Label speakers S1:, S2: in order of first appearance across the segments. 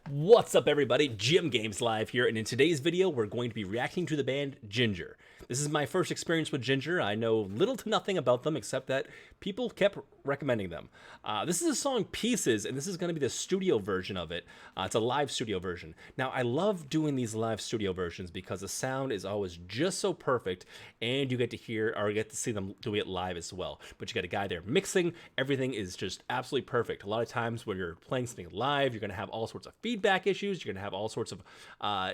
S1: What's up everybody, Jim Games Live here, and in today's video we're going to be reacting to the band Jinjer. This is my first experience with Jinjer. I know little to nothing about them except that people kept recommending them. This is a song Pieces, and this is going to be the studio version of it. It's a live studio version. Now I love doing these live studio versions because the sound is always just so perfect, and you get to hear or get to see them doing it live as well. But you got a guy there mixing, everything is just absolutely perfect. A lot of times when you're playing something live, you're going to have all sorts of feedback issues, you're going to have all sorts of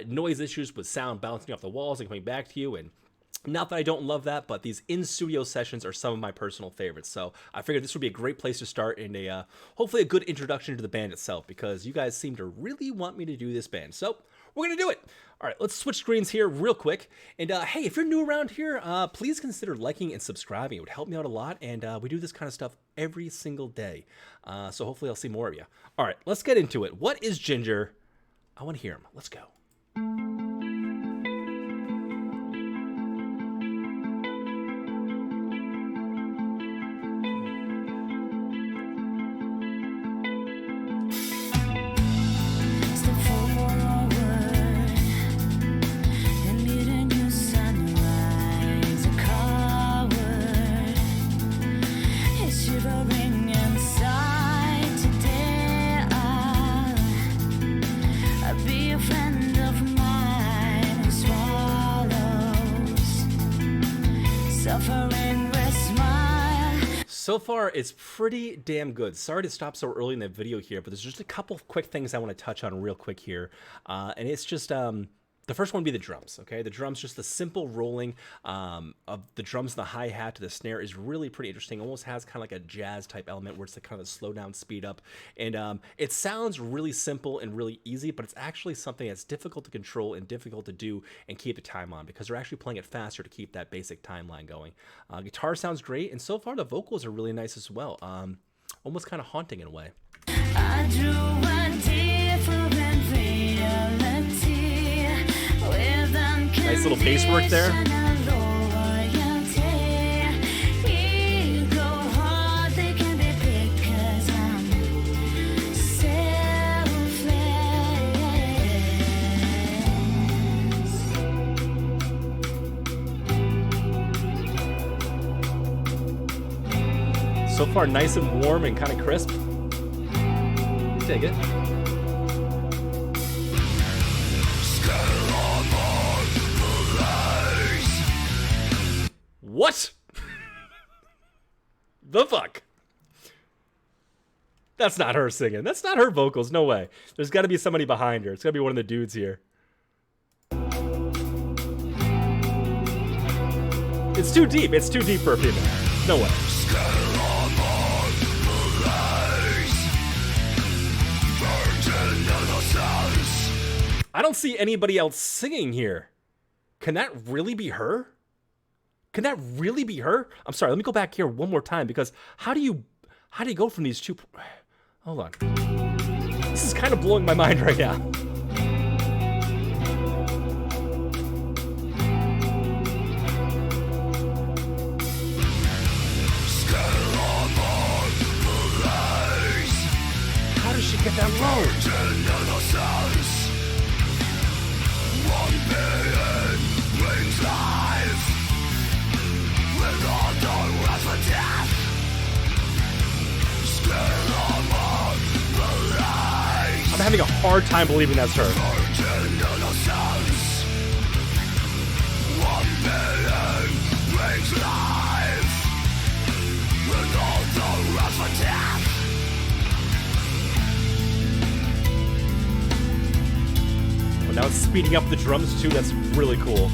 S1: noise issues with sound bouncing off the walls and coming back to you, and not that I don't love that, but these in-studio sessions are some of my personal favorites. So I figured this would be a great place to start and hopefully a good introduction to the band itself, because you guys seem to really want me to do this band. So we're going to do it. All right, let's switch screens here real quick. And hey, if you're new around here, please consider liking and subscribing. It would help me out a lot. And we do this kind of stuff every single day. So hopefully I'll see more of you. All right, let's get into it. What is Jinjer? I want to hear him. Let's go. So far, it's pretty damn good. Sorry to stop so early in the video here, but there's just a couple of quick things I want to touch on real quick here. And it's just, the first one would be the drums, okay? The drums, just the simple rolling of the drums, the hi-hat to the snare is really pretty interesting. Almost has kind of like a jazz type element where it's the kind of slow down, speed up. And it sounds really simple and really easy, but it's actually something that's difficult to control and difficult to do and keep the time on, because they're actually playing it faster to keep that basic timeline going. Guitar sounds great, and so far the vocals are really nice as well. Almost kind of haunting in a way. I drew a different reality. Nice little bass work there. So far, nice and warm and kind of crisp. Dig it. What? The fuck? That's not her singing. That's not her vocals. No way. There's got to be somebody behind her. It's got to be one of the dudes here. It's too deep. It's too deep for a female. No way. I don't see anybody else singing here. Can that really be her? Can that really be her? I'm sorry, let me go back here one more time, because how do you go from these two? Hold on. This is kind of blowing my mind right now. How does she get that low? I'm having a hard time believing that's her. Well, now it's speeding up the drums too. That's really cool.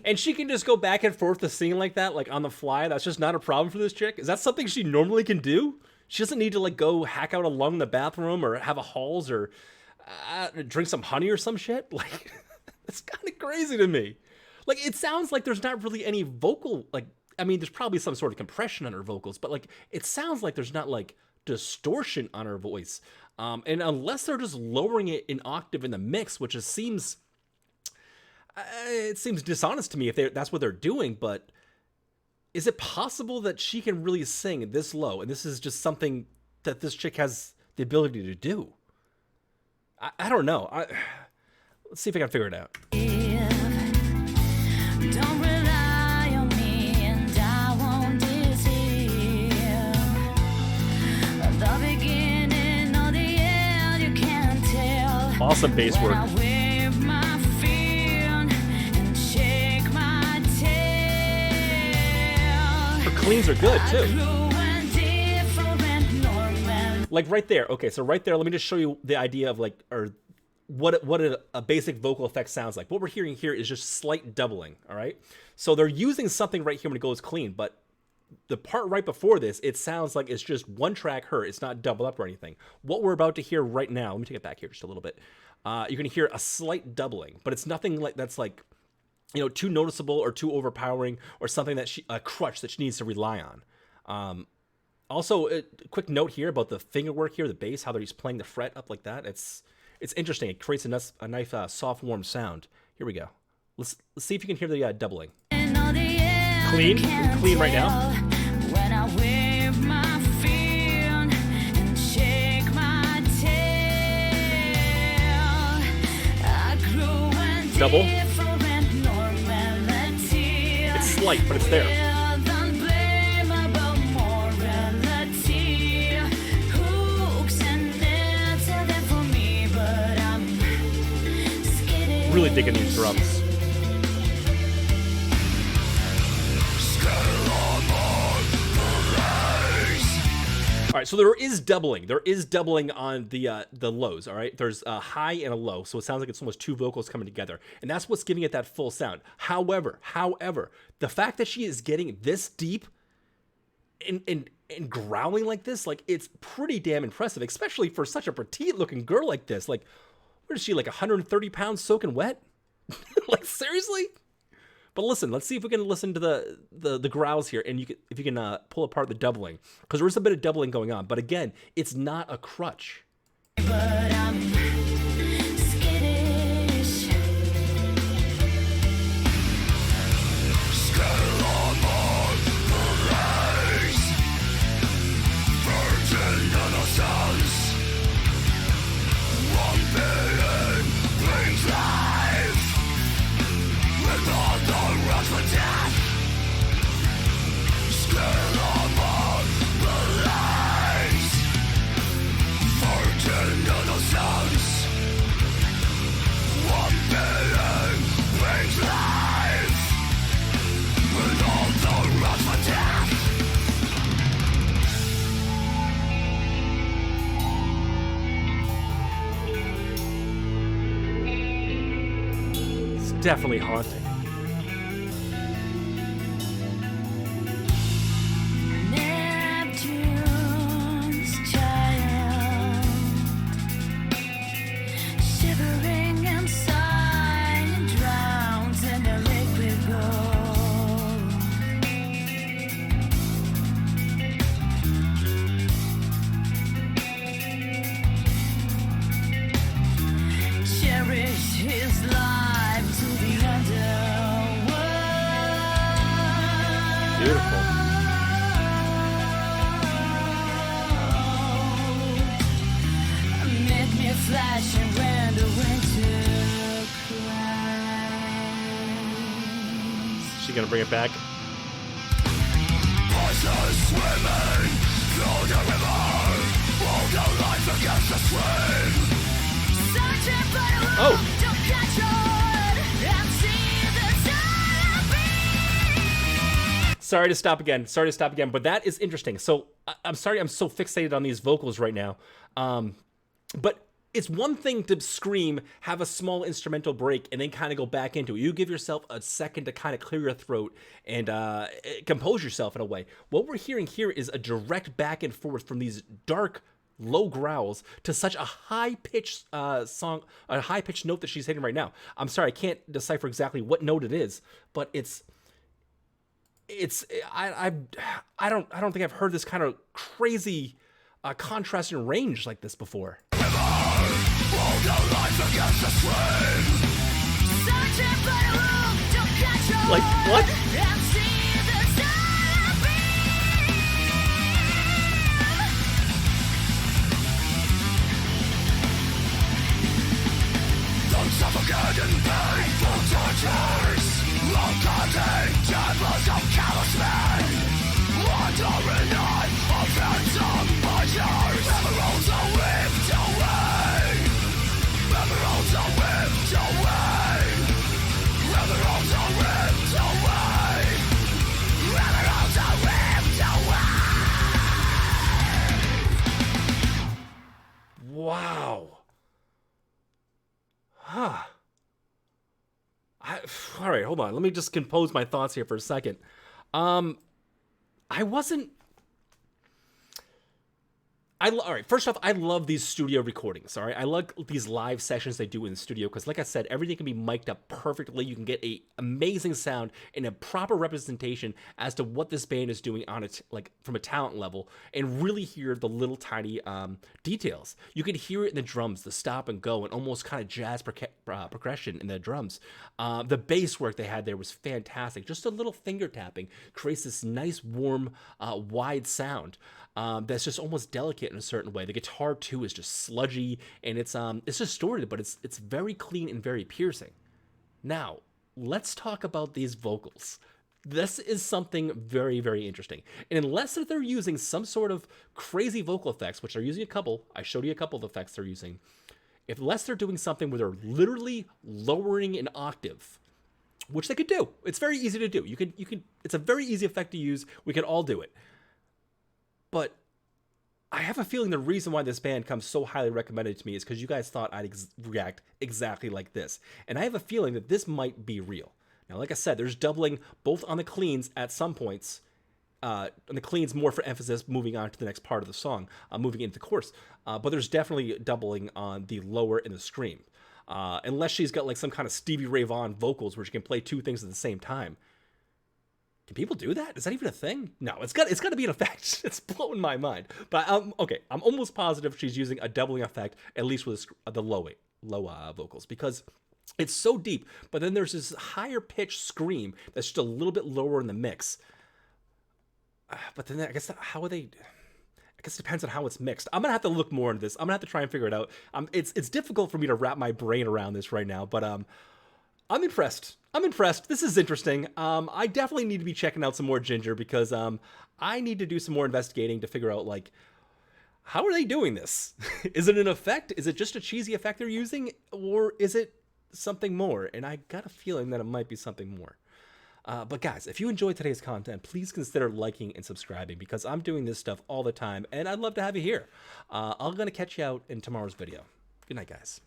S1: And she can just go back and forth to singing like that, like on the fly. That's just not a problem for this chick. Is that something she normally can do? She doesn't need to like go hack out a lung in the bathroom or have a Halls or drink some honey or some shit. Like, it's kind of crazy to me. Like, it sounds like there's not really any vocal, like, I mean, there's probably some sort of compression on her vocals, but like, it sounds like there's not like distortion on her voice. And unless they're just lowering it an octave in the mix, which just seems, It seems dishonest to me if that's what they're doing, but is it possible that she can really sing this low, and this is just something that this chick has the ability to do? I don't know. Let's see if I can figure it out.
S2: Don't rely on me and I won't deceive. The beginning or the end, you can't tell.
S1: Awesome bass work. Her cleans are good too. Like right there. Okay, so right there, let me just show you the idea of like, or what a basic vocal effect sounds like. What we're hearing here is just slight doubling, all right? So they're using something right here when it goes clean, but the part right before this, it sounds like it's just one track her. It's not doubled up or anything. What we're about to hear right now, let me take it back here just a little bit. You're going to hear a slight doubling, but it's nothing like that's like, you know, too noticeable or too overpowering or something that a crutch that she needs to rely on. Also, a quick note here about the finger work here, the bass, how he's playing the fret up like that. It's interesting. It creates a nice soft, warm sound. Here we go. Let's see if you can hear the doubling. Clean right now.
S2: When I wave my fear and shake my tail, I grew and
S1: double. It's slight, but it's there. Really digging these drums. All right, so there is doubling. There is doubling on the lows. All right, there's a high and a low, so it sounds like it's almost two vocals coming together, and that's what's giving it that full sound. However, the fact that she is getting this deep and growling like this, like it's pretty damn impressive, especially for such a petite-looking girl like this. Like, what is she, like 130 pounds soaking wet? Like seriously? But listen, let's see if we can listen to the growls here, and if you can pull apart the doubling, because there is a bit of doubling going on. But again, it's not a crutch.
S2: But I'm skittish. Virgin innocence. One billion brings life. With all the rush for death. Scared of all the lies. Virgin innocence. 1 billion brings life. With all the rush for death.
S1: It's definitely haunting.
S2: Neptune's child, shivering inside, drowns in the liquid gold. Cherish his life to the underworld.
S1: Beautiful.
S2: Make me flashing when the winter cries.
S1: She gonna bring it back?
S2: Voices swimming through the river, hold the life against the stream. Searching for the
S1: Oh.
S2: road to catch on and see the sun.
S1: Sorry to stop again. But that is interesting. So I'm sorry I'm so fixated on these vocals right now. But it's one thing to scream, have a small instrumental break, and then kind of go back into it. You give yourself a second to kind of clear your throat and compose yourself in a way. What we're hearing here is a direct back and forth from these dark, low growls to such a high-pitched a high-pitched note that she's hitting right now. I'm sorry, I can't decipher exactly what note it is, but I don't think I've heard this kind of crazy contrast and range like this before.
S2: Hold the life against the stream. Searching for the
S1: Like, what?
S2: Don't suffocate in painful tortures. Long cutting devils of callous men. Wandering on of phantom pleasures. Emeralds are whipped away. Emeralds are whipped away. Emeralds are whipped away. Emeralds are whipped away.
S1: Wow. Huh. All right, hold on. Let me just compose my thoughts here for a second. I wasn't... all right, first off, I love these studio recordings, all right? I like these live sessions they do in the studio because, like I said, everything can be mic'd up perfectly. You can get a amazing sound and a proper representation as to what this band is doing on it, like from a talent level, and really hear the little tiny details. You can hear it in the drums, the stop and go, and almost kind of jazz progression in the drums. The bass work they had there was fantastic. Just a little finger tapping creates this nice, warm, wide sound. That's just almost delicate in a certain way. The guitar too is just sludgy, and it's distorted, but it's very clean and very piercing. Now, let's talk about these vocals. This is something very, very interesting. And unless they're using some sort of crazy vocal effects, which they're using a couple, I showed you a couple of effects they're using. Unless they're doing something where they're literally lowering an octave, which they could do. It's very easy to do. You can. It's a very easy effect to use. We can all do it. But I have a feeling the reason why this band comes so highly recommended to me is because you guys thought I'd react exactly like this. And I have a feeling that this might be real. Now, like I said, there's doubling both on the cleans at some points. And the cleans more for emphasis moving on to the next part of the song, moving into the chorus. But there's definitely doubling on the lower and the scream. Unless she's got like some kind of Stevie Ray Vaughan vocals where she can play two things at the same time. Can people do that? Is that even a thing? No, it's got to be an effect. It's blowing my mind. But okay, I'm almost positive she's using a doubling effect, at least with the low vocals, because it's so deep. But then there's this higher pitched scream that's just a little bit lower in the mix. But then I guess how are they? I guess it depends on how it's mixed. I'm gonna have to look more into this. I'm gonna have to try and figure it out. It's difficult for me to wrap my brain around this right now, but I'm impressed. This is interesting. I definitely need to be checking out some more Jinjer because I need to do some more investigating to figure out, like, how are they doing this? Is it an effect? Is it just a cheesy effect they're using? Or is it something more? And I got a feeling that it might be something more. But guys, if you enjoyed today's content, please consider liking and subscribing because I'm doing this stuff all the time and I'd love to have you here. I'm going to catch you out in tomorrow's video. Good night, guys.